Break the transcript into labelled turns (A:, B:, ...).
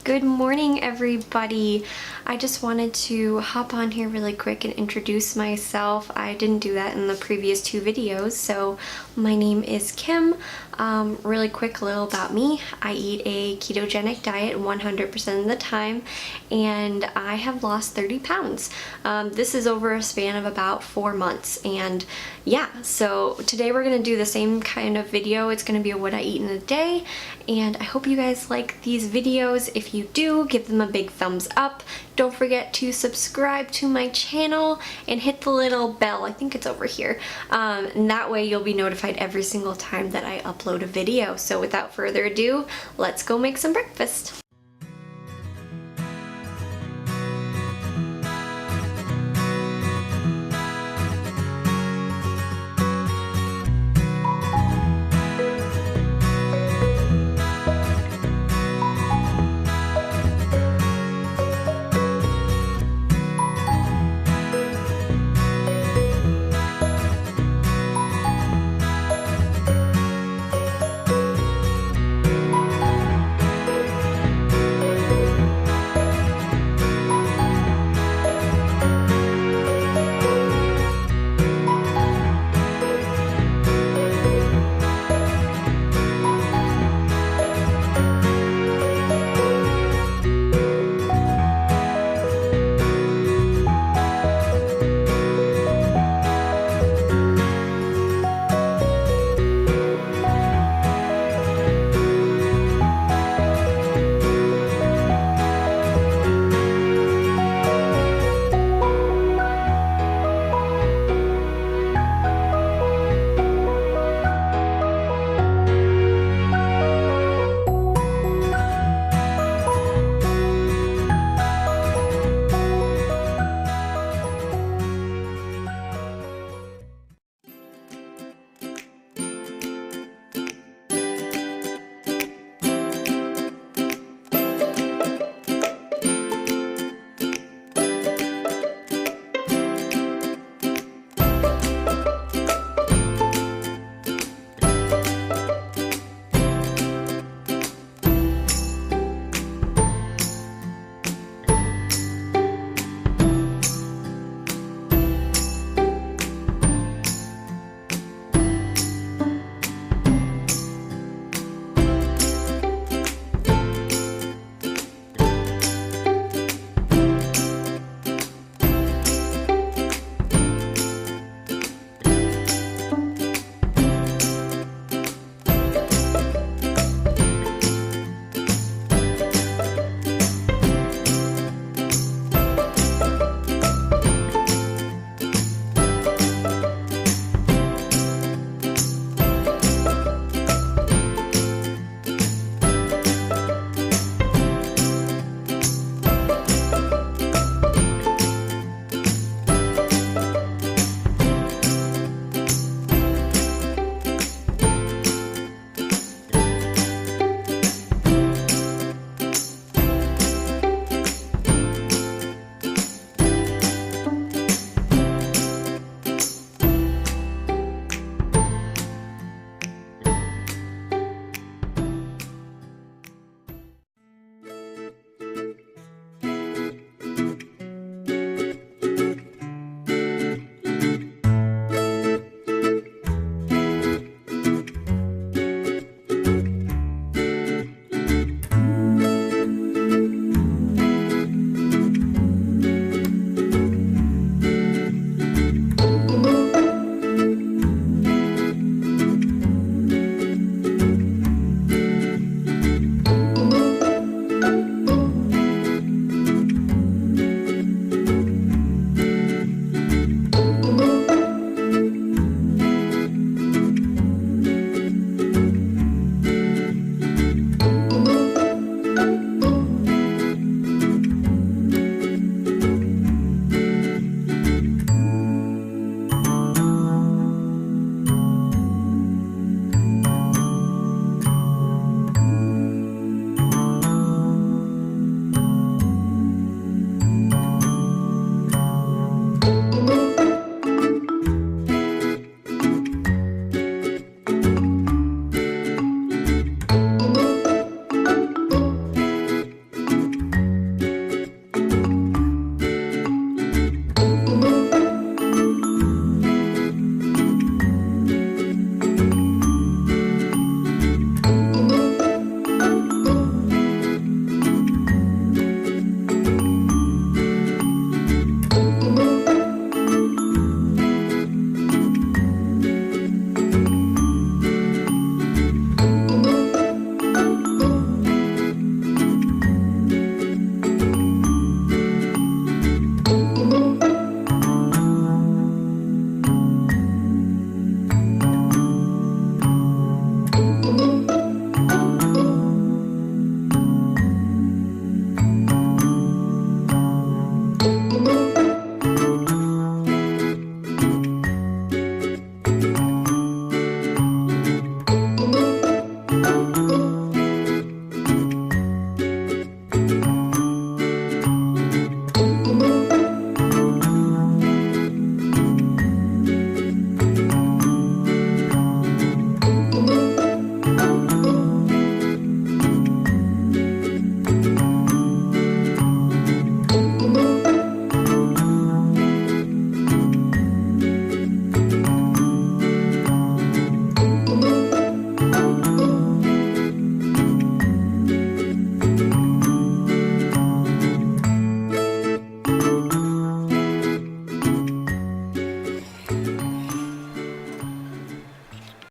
A: Good morning, everybody. I just wanted to hop on here really quick and introduce myself. I didn't do that in the previous two videos, so my name is Kim. Really quick little about me. I eat a ketogenic diet 100% of the time, and I have lost 30 pounds. This is over a span of about 4 months, and yeah, so today we're gonna do the same kind of video. It's gonna be a what I eat in a day, and I hope you guys like these videos. If you do, give them a big thumbs up. Don't forget to subscribe to my channel and hit the little bell. I think it's over here. And that way you'll be notified every single time that I upload a video. So without further ado, let's go make some breakfast.